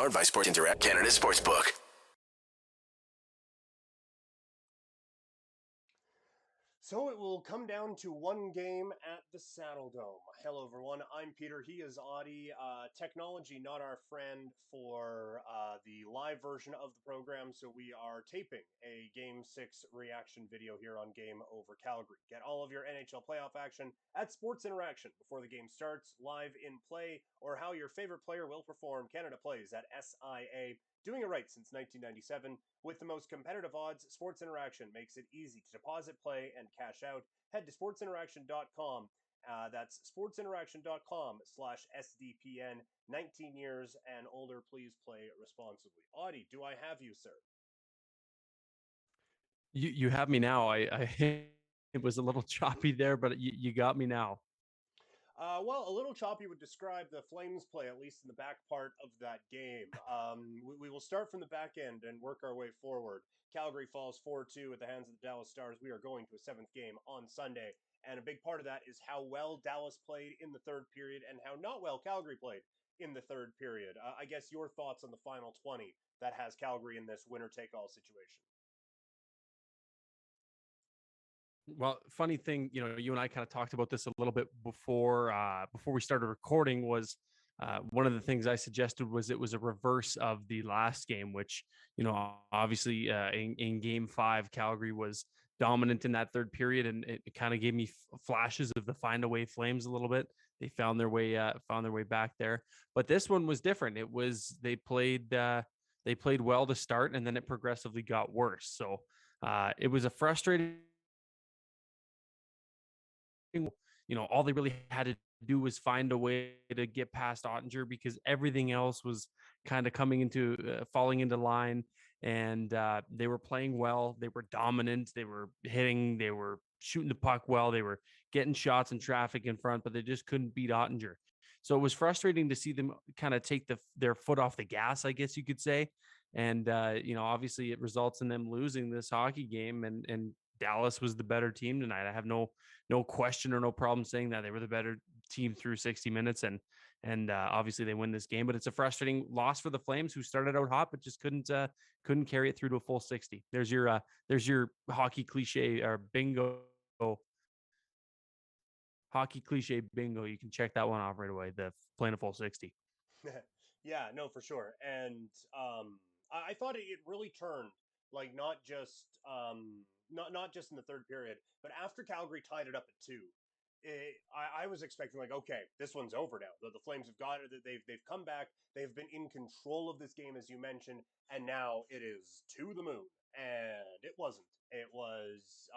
Powered by Sports Interact Canada Sportsbook. So it will come down to one game at the Saddle Dome. Hello, everyone. I'm Peter. He is Audie. Technology, not our friend for the live version of the program, so we are taping a Game 6 reaction video here on Game Over Calgary. Get all of your NHL playoff action at Sports Interaction before the game starts, live in play, or how your favorite player will perform. Canada plays at SIA. Doing it right since 1997. With the most competitive odds, Sports Interaction makes it easy to deposit, play, and cash out. Head to sportsinteraction.com. That's sportsinteraction.com/SDPN. 19 years and older, please play responsibly. Audie, do I have you, sir? You have me now. I it was a little choppy there, but you got me now. Well, a little choppy would describe the Flames play, at least in the back part of that game. We will start from the back end and work our way forward. Calgary falls 4-2 at the hands of the Dallas Stars. We are going to a seventh game on Sunday, and a big part of that is how well Dallas played in the third period and how not well Calgary played in the third period. I guess your thoughts on the final 20 that has Calgary in this winner-take-all situation. Well, funny thing, you and I kind of talked about this a little bit before we started recording. Was one of the things I suggested was it was a reverse of the last game, which obviously in Game 5, Calgary was dominant in that third period, and it kind of gave me flashes of the find away Flames a little bit. They found their way back there, but this one was different. It was they played well to start, and then it progressively got worse. So it was a frustrating. All they really had to do was find a way to get past Ottinger, because everything else was kind of falling into line, and they were playing well. They were dominant. They were hitting. They were shooting the puck well. They were getting shots and traffic in front, but they just couldn't beat Ottinger. So it was frustrating to see them kind of take their foot off the gas, I guess you could say. And obviously it results in them losing this hockey game, and Dallas was the better team tonight. I have no question or no problem saying that they were the better team through 60 minutes, and obviously they win this game. But it's a frustrating loss for the Flames, who started out hot but just couldn't carry it through to a full 60. There's your hockey cliche or bingo. Hockey cliche bingo. You can check that one off right away. The playing a full 60. Yeah, no, for sure. And I thought it really turned, like, not just in the third period, but after Calgary tied it up at two. I was expecting, like, okay, this one's over now. The Flames have got it. They've come back. They've been in control of this game, as you mentioned, and now it is to the moon. And it wasn't. It was,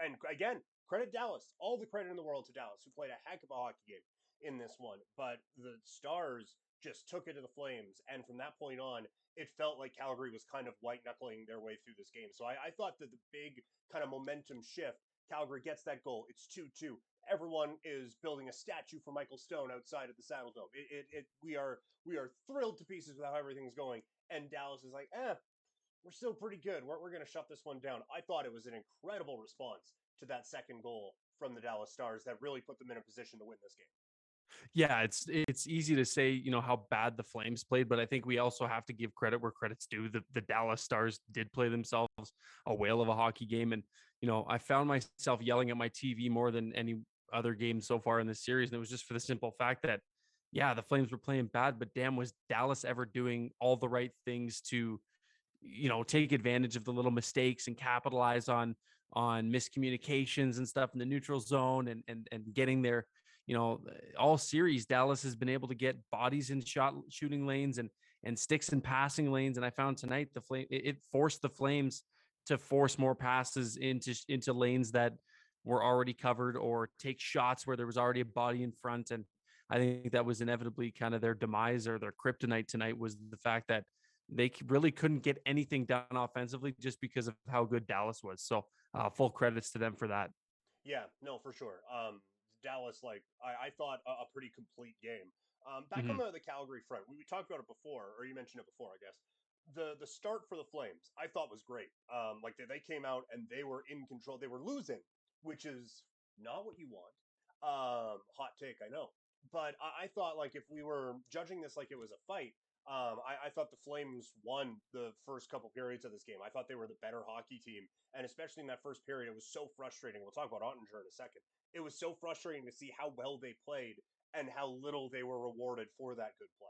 and again, credit Dallas. All the credit in the world to Dallas, who played a heck of a hockey game in this one. But the Stars just took it to the Flames, and from that point on, it felt like Calgary was kind of white knuckling their way through this game. So I thought that the big kind of momentum shift, Calgary gets that goal. It's 2-2. Everyone is building a statue for Michael Stone outside of the Saddle Dome. We are thrilled to pieces with how everything's going. And Dallas is like, we're still pretty good. We're going to shut this one down. I thought it was an incredible response to that second goal from the Dallas Stars that really put them in a position to win this game. Yeah, it's easy to say, how bad the Flames played, but I think we also have to give credit where credit's due. The Dallas Stars did play themselves a whale of a hockey game. And, I found myself yelling at my TV more than any other game so far in this series. And it was just for the simple fact that, yeah, the Flames were playing bad, but damn, was Dallas ever doing all the right things to, take advantage of the little mistakes and capitalize on miscommunications and stuff in the neutral zone, and getting there. All series Dallas has been able to get bodies in shooting lanes and sticks in passing lanes. And I found tonight it forced the Flames to force more passes into lanes that were already covered, or take shots where there was already a body in front. And I think that was inevitably kind of their demise, or their kryptonite tonight, was the fact that they really couldn't get anything done offensively just because of how good Dallas was. So full credits to them for that. Yeah, no, for sure. Dallas, like, I thought a pretty complete game. Back on Mm-hmm. the Calgary front, we talked about it before, or you mentioned it before, I guess. The start for the Flames, I thought was great. Like they came out and they were in control. They were losing, which is not what you want. Hot take, I know, but I thought, like, if we were judging this like it was a fight, I thought the Flames won the first couple periods of this game. I thought they were the better hockey team, and especially in that first period, it was so frustrating. We'll talk about Ottinger in a second. It was so frustrating to see how well they played and how little they were rewarded for that good play.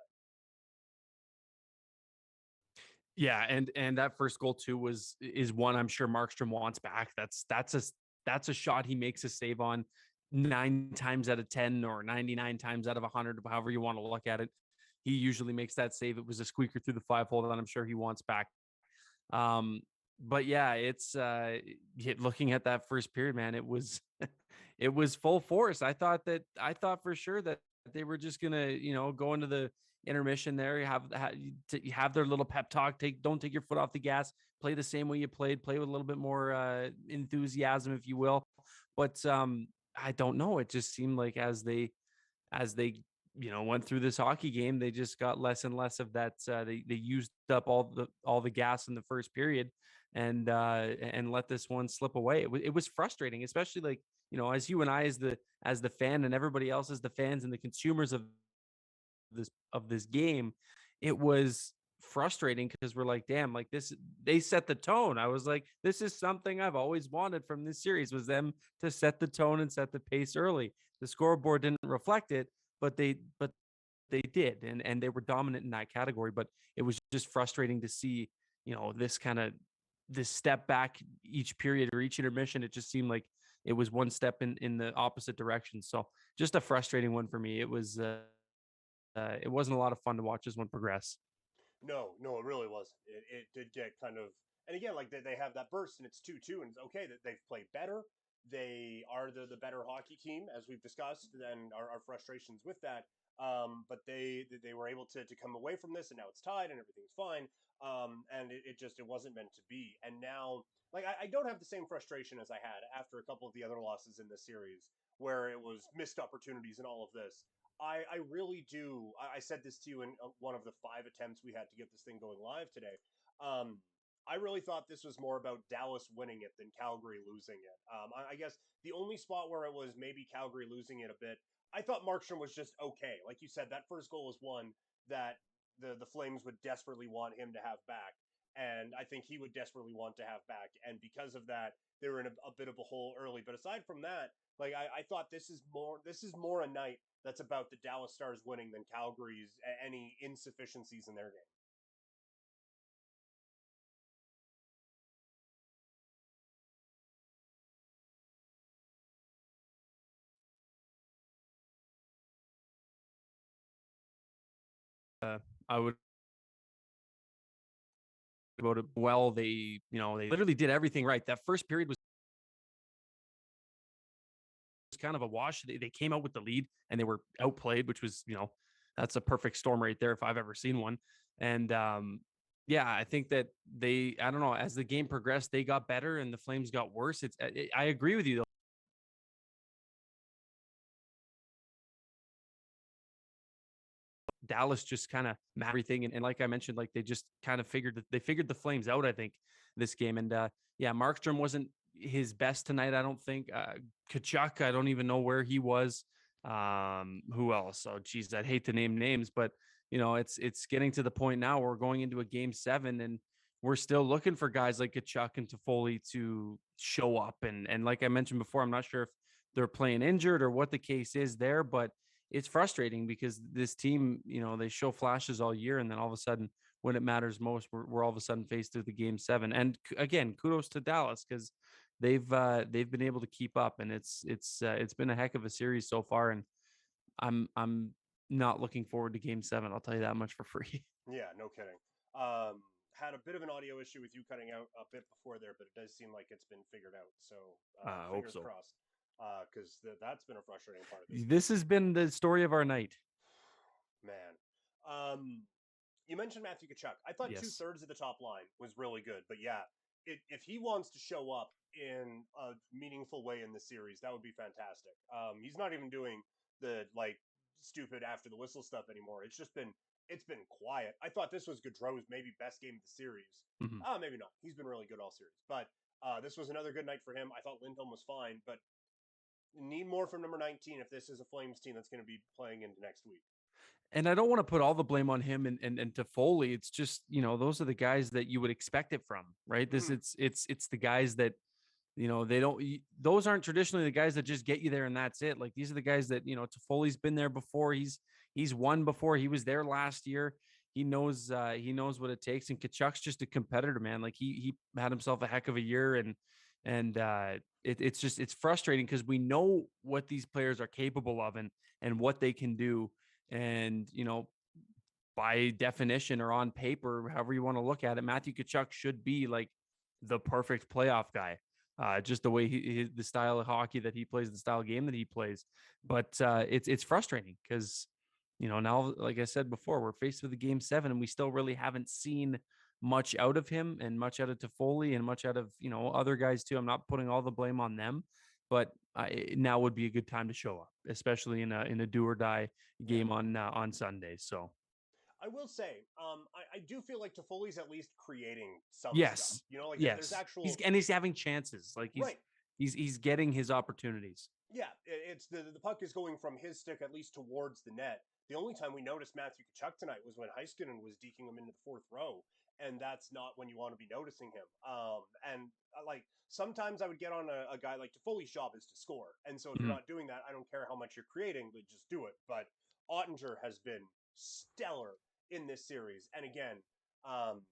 Yeah, and that first goal too is one I'm sure Markstrom wants back. That's a shot he makes a save on 9 times out of 10 or 99 times out of 100, however you want to look at it. He usually makes that save. It was a squeaker through the 5 hole that I'm sure he wants back. Um, but yeah, it's looking at that first period, man, it was it was full force. I thought for sure that they were just gonna, go into the intermission there, have their little pep talk, don't take your foot off the gas, play the same way you played, play with a little bit more enthusiasm, if you will. But I don't know. It just seemed like as they went through this hockey game, they just got less and less of that. They used up all the gas in the first period, and let this one slip away. It was frustrating, especially like, as you and I as the fan, and everybody else as the fans and the consumers of this game. It was frustrating because we're like, damn, like this, they set the tone. I was like, this is something I've always wanted from this series, was them to set the tone and set the pace early. The scoreboard didn't reflect it, but they did, and they were dominant in that category. But it was just frustrating to see, this step back each period or each intermission. It just seemed like it was one step in the opposite direction. So just a frustrating one for me. It wasn't a lot of fun to watch this one progress. No, no, it really wasn't. It did get kind of, and again, like they have that burst and it's 2-2, and it's okay that they've played better. They are the better hockey team, as we've discussed, and our frustrations with that. But they were able to come away from this, and now it's tied and everything's fine. And it wasn't meant to be. And now, like I don't have the same frustration as I had after a couple of the other losses in the series, where it was missed opportunities and all of this. I really do. I said this to you in one of the 5 attempts we had to get this thing going live today. Um, I really thought this was more about Dallas winning it than Calgary losing it. I guess the only spot where it was maybe Calgary losing it a bit, I thought Markstrom was just okay. Like you said, that first goal was one that the Flames would desperately want him to have back. And I think he would desperately want to have back. And because of that, they were in a bit of a hole early. But aside from that, like I thought this is more a night that's about the Dallas Stars winning than Calgary's any insufficiencies in their game. I would about it well. They literally did everything right. That first period was kind of a wash. They came out with the lead and they were outplayed, which was, that's a perfect storm right there if I've ever seen one. And yeah, I think that I don't know, as the game progressed, they got better and the Flames got worse. I agree with you though. Dallas just kind of everything, and like I mentioned, like they just kind of figured the Flames out, I think, this game. And yeah, Markstrom wasn't his best tonight, I don't think. Kachuk, I don't even know where he was. Who else? Oh geez, I'd hate to name names, but it's getting to the point now where we're going into a game 7, and we're still looking for guys like Kachuk and Toffoli to show up. And like I mentioned before, I'm not sure if they're playing injured or what the case is there, but it's frustrating because this team, they show flashes all year, and then all of a sudden, when it matters most, we're all of a sudden faced through the game 7. And again, kudos to Dallas because they've been able to keep up, and it's been a heck of a series so far. And I'm not looking forward to game 7. I'll tell you that much for free. Yeah, no kidding. Had a bit of an audio issue with you cutting out a bit before there, but it does seem like it's been figured out. So I hope fingers so. crossed, because that's been a frustrating part of this game. This has been the story of our night. Man. You mentioned Matthew Kachuk. I thought two Yes. thirds of the top line was really good, but yeah, if he wants to show up in a meaningful way in the series, that would be fantastic. He's not even doing the like stupid after the whistle stuff anymore. It's been quiet. I thought this was Gaudreau's maybe best game of the series. Mhm. Maybe not. He's been really good all series, but this was another good night for him. I thought Lindholm was fine, but need more from number 19 if this is a Flames team that's going to be playing into next week. And I don't want to put all the blame on him and to Foley. It's just, those are the guys that you would expect it from, right? This Mhm. it's the guys that, they don't, those aren't traditionally the guys that just get you there and that's it. Like these are the guys that, Toffoli's been there before. He's won before. He was there last year. He knows what it takes. And Kachuk's just a competitor, man. Like he had himself a heck of a year, it's frustrating because we know what these players are capable of and what they can do. And, by definition or on paper, however you want to look at it, Matthew Kachuk should be like the perfect playoff guy. Just the way the style of hockey that he plays, the style of game that he plays. But it's frustrating because, now, like I said before, we're faced with a game 7 and we still really haven't seen much out of him and much out of Toffoli and much out of, other guys too. I'm not putting all the blame on them, but now would be a good time to show up, especially in a do or die Yeah. game on Sunday. So I will say, I do feel like Toffoli's at least creating some stuff. yes, Like there's yes, actual he's having chances. Like right. he's getting his opportunities. Yeah, it's the puck is going from his stick at least towards the net. The only time we noticed Matthew Kachuk tonight was when Heiskanen was deking him into the fourth row, and that's not when you want to be noticing him. And like sometimes I would get on a guy like Toffoli's job is to score, and so if you're Mhm. not doing that, I don't care how much you're creating, but just do it. But Ottinger has been stellar in this series, and again, um,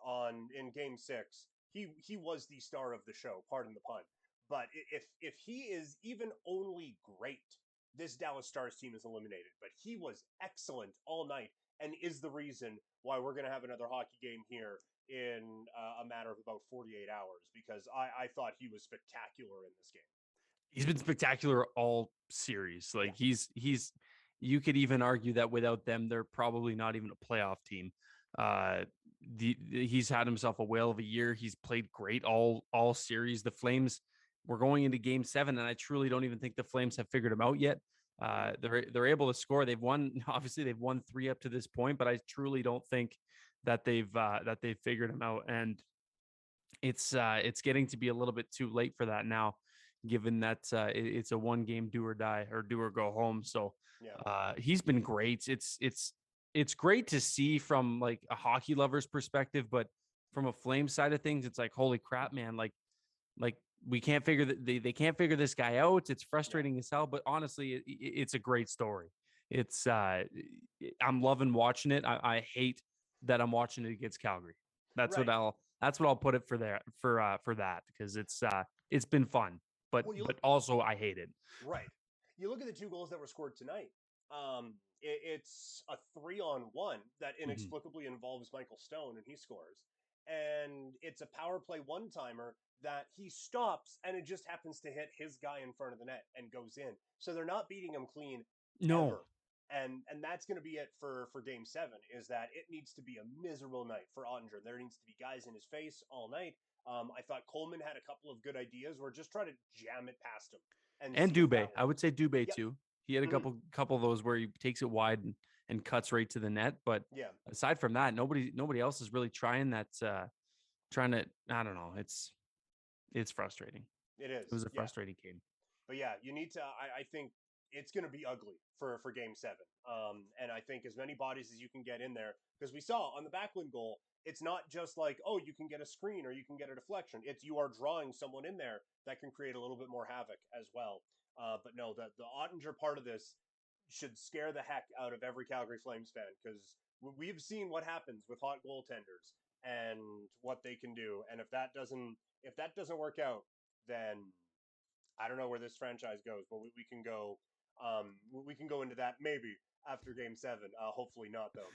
on in Game 6, he was the star of the show. Pardon the pun. But if he is even only great, this Dallas Stars team is eliminated. But he was excellent all night and is the reason why we're going to have another hockey game here in a matter of about 48 hours because I thought he was spectacular in this game. He's been spectacular all series. Yeah. Like he's you could even argue that without them, they're probably not even a playoff team. Uh, he's had himself a whale of a year. He's played great all series. The Flames, we're going into Game 7, and I truly don't even think the Flames have figured him out yet. They're able to score. They've won. Obviously, they've won 3 up to this point, but I truly don't think that they've figured him out. And it's getting to be a little bit too late for that now, given that it's a 1 game do or die or do or go home. So Yeah. he's been great. It's great to see from like a hockey lover's perspective, but from a Flame side of things, it's like, holy crap, man! Like we can't figure that they can't figure this guy out. It's Yeah. frustrating as hell, but honestly, it's a great story. It's I'm loving watching it. I hate that I'm watching it against Calgary. That's what Right. I'll put it for that because it's been fun, but Well, also I hate it. right. You look at the 2 goals that were scored tonight. It's a 3-on-1 that Mhm. inexplicably involves Michael Stone, and he scores. And it's a power play one-timer that he stops, and it just happens to hit his guy in front of the net and goes in. So they're not beating him clean No, ever. And that's going to be it for Game 7. Is that it needs to be a miserable night for Ottinger. There needs to be guys in his face all night. I thought Coleman had a couple of good ideas. Where just try to jam it past him and and see if Dubé. that I would works. say Dubé Yep. too. He had a Mm-hmm. couple of those where he takes it wide and cuts right to the net. But Yeah. aside from that, nobody else is really trying that. Trying to, I don't know. It's frustrating. It It is. was a Yeah. frustrating game. But yeah, you need to. I think it's going to be ugly for Game 7. And I think as many bodies as you can get in there, because we saw on the Backlund goal, it's not just like, oh, you can get a screen or you can get a deflection. It's you are drawing someone in there that can create a little bit more havoc as well. But no, the Ottinger part of this should scare the heck out of every Calgary Flames fan because we've seen what happens with hot goaltenders and what they can do. And if that doesn't work out, then I don't know where this franchise goes, but we can go. We can go into that maybe after Game 7. Hopefully not though.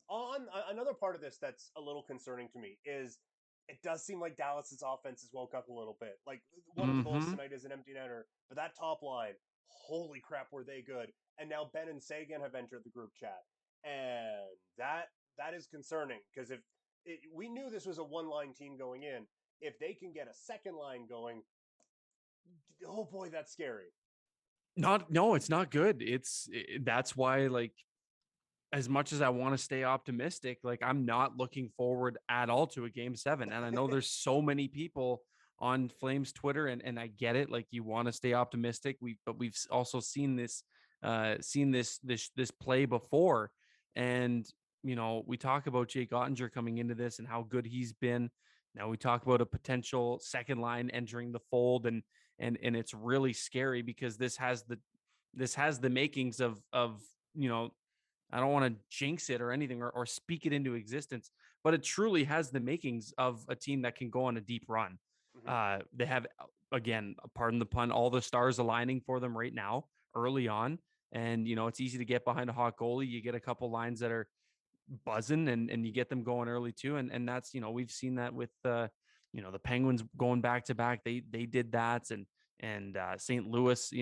On Yeah. another part of this that's a little concerning to me is it does seem like Dallas's offense has woke up a little bit. Like one of the goals Hmm. tonight is an empty netter, but that top line, holy crap, were they good? And now Ben and Sagan have entered the group chat, and that is concerning because we knew this was a one-line team going in, if they can get a second line going, oh boy, that's scary. Not no, it's not good. That's why, like, as much as I want to stay optimistic, like I'm not looking forward at all to a game 7. And I know there's so many people on Flames Twitter, and I get it. Like you want to stay optimistic. But we've also seen this seen this play before. And we talk about Jake Ottinger coming into this and how good he's been. Now we talk about a potential second line entering the fold, and it's really scary because this has the makings of I don't want to jinx it or anything or speak it into existence, but it truly has the makings of a team that can go on a deep run. They have, again, pardon the pun, all the stars aligning for them right now early on. And, it's easy to get behind a hot goalie. You get a couple lines that are buzzing and you get them going early too. And that's, we've seen that with, the Penguins going back to back. They did that. And St. Louis,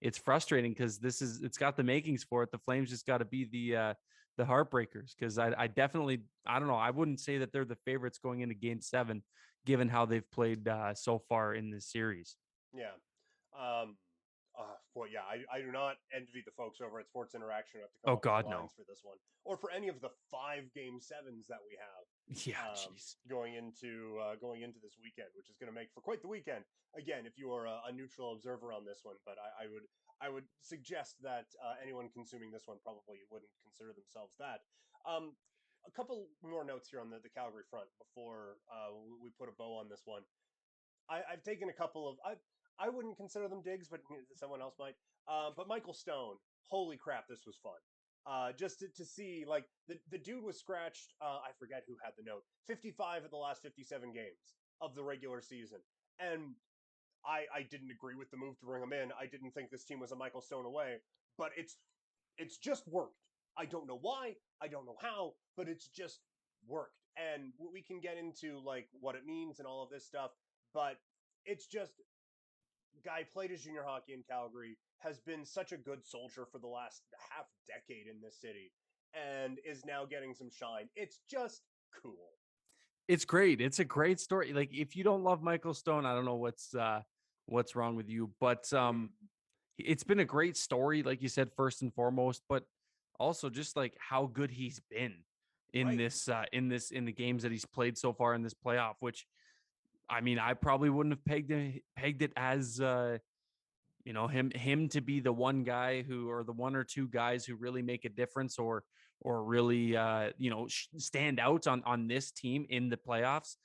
it's frustrating because it's got the makings for it. The Flames just got to be the heartbreakers, because I definitely, I don't know, I wouldn't say that they're the favorites going into Game 7, given how they've played so far in this series. Yeah. Boy, yeah, I do not envy the folks over at Sports Interaction who have to come Oh up with God, lines no. for this one, or for any of the 5 Game 7s that we have Yeah, jeez. going into this weekend, which is going to make for quite the weekend. Again, if you are a neutral observer on this one, but I would suggest that anyone consuming this one probably wouldn't consider themselves that. A couple more notes here on the Calgary front before we put a bow on this one. I've taken a couple of I wouldn't consider them digs, but someone else might. But Michael Stone, holy crap, this was fun. Just to see, like, the dude was scratched. I forget who had the note. 55 of the last 57 games of the regular season, and I didn't agree with the move to bring him in. I didn't think this team was a Michael Stone away, but it's just worked. I don't know why. I don't know how, but it's just worked. And we can get into like what it means and all of this stuff, but it's just guy played his junior hockey in Calgary, has been such a good soldier for the last half decade in this city, and is now getting some shine. It's just cool. It's great. It's a great story. Like, if you don't love Michael Stone, I don't know what's wrong with you. But it's been a great story, like you said, first and foremost, but also just like how good he's been in Right. in the games that he's played so far in this playoff, which, I mean, I probably wouldn't have pegged it as him to be the one guy who, or the one or two guys who really make a difference, or really stand out on this team in the playoffs.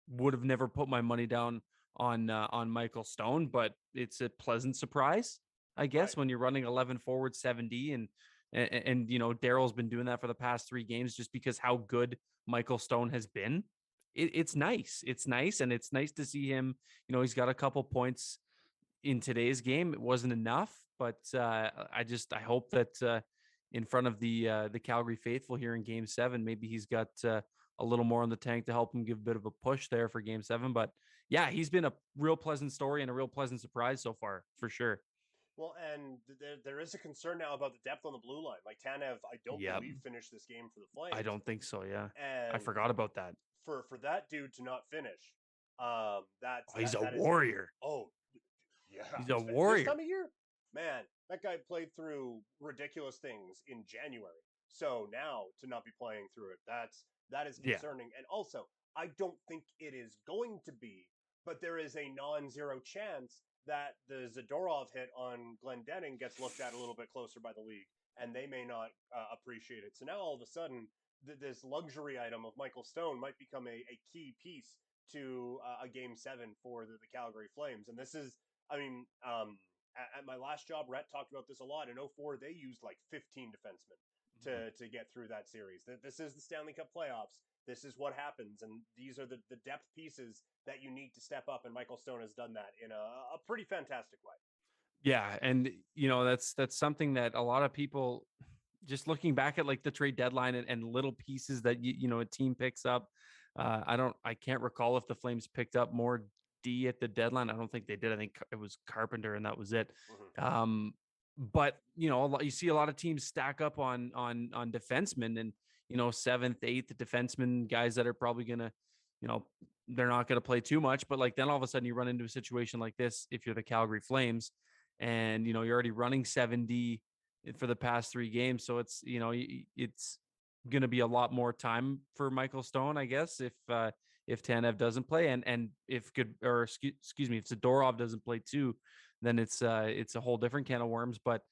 Would have never put my money down on Michael Stone, but it's a pleasant surprise, I guess, Right. when you're running 11 forward 70, and Daryl's been doing that for the past 3 games just because how good Michael Stone has been. It's nice. It's nice, and it's nice to see him. He's got a couple points in today's game. It wasn't enough, but I hope that in front of the Calgary faithful here in Game 7, maybe he's got a little more in the tank to help him give a bit of a push there for Game 7. But yeah, he's been a real pleasant story and a real pleasant surprise so far, for sure. Well, and there is a concern now about the depth on the blue line. Like Tanev, I don't Yeah, believe finished this game for the I Flames, don't think so. Yeah, I and forgot about that. for that dude to not finish, Oh, he's a that is warrior. oh yeah, He's a this time warrior. of year, man, that guy played through ridiculous things in January. So now to not be playing through it, that is Yeah. concerning. And also, I don't think it is going to be, but there is a non-zero chance that the Zadorov hit on Glendening gets looked at a little bit closer by the league, and they may not appreciate it. So now all of a sudden, this luxury item of Michael Stone might become a key piece to a Game 7 for the Calgary Flames. And this is, I mean, at my last job, Rhett talked about this a lot. In 04, they used like 15 defensemen to get through that series. This is the Stanley Cup playoffs. This is what happens, and these are the depth pieces that you need to step up, and Michael Stone has done that in a pretty fantastic way. Yeah, and that's something that a lot of people, just looking back at like the trade deadline and little pieces that a team picks up. I can't recall if the Flames picked up more D at the deadline. I don't think they did. I think it was Carpenter, and that was it. Mm-hmm. But you see a lot of teams stack up on defensemen, and seventh, eighth defensemen, guys that are probably gonna, they're not gonna play too much. But like then all of a sudden you run into a situation like this if you're the Calgary Flames, and you're already running 7D for the past 3 games. So it's it's going to be a lot more time for Michael Stone, I guess, if Tanev doesn't play, and if good, or excuse me, if Zadorov doesn't play too, then it's a whole different can of worms. But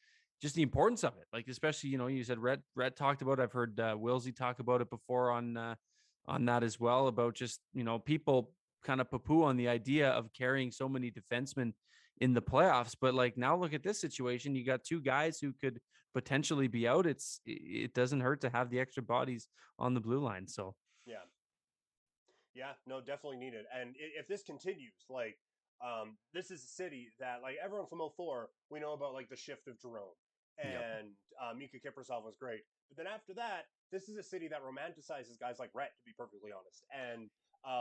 just the importance of it. Like, especially, you said Rhett talked about it. I've heard Wilsey talk about it before on that as well, about just, people kind of poo-poo on the idea of carrying so many defensemen in the playoffs. But like, now look at this situation. You got two guys who could potentially be out. It doesn't hurt to have the extra bodies on the blue line. So Yeah. Yeah, no, definitely needed. And if this continues, like, this is a city that, like, everyone from '04, we know about, like, the shift of Jerome. yep. And Mika Kiprasov was great. But then after that, this is a city that romanticizes guys like Rhett, to be perfectly honest. And,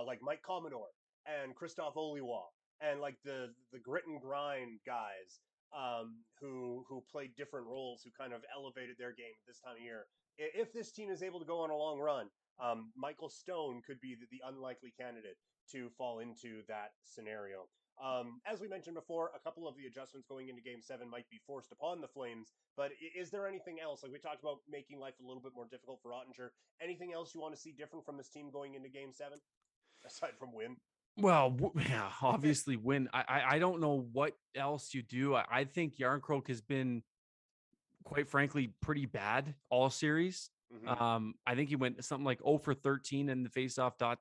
like, Mike Commodore and Christoph Oliwa and, like, the grit and grind guys who played different roles, who kind of elevated their game at this time of year. If this team is able to go on a long run, Michael Stone could be the unlikely candidate to fall into that scenario. As we mentioned before, a couple of the adjustments going into Game 7 might be forced upon the Flames, but is there anything else? Like, we talked about making life a little bit more difficult for Ottinger. Anything else you want to see different from this team going into Game 7, aside from win? Well, yeah, obviously win. I don't know what else you do. I think Yarncroke has been, quite frankly, pretty bad all series. Mm-hmm. I think he went something like 0 for 13 in the faceoff dot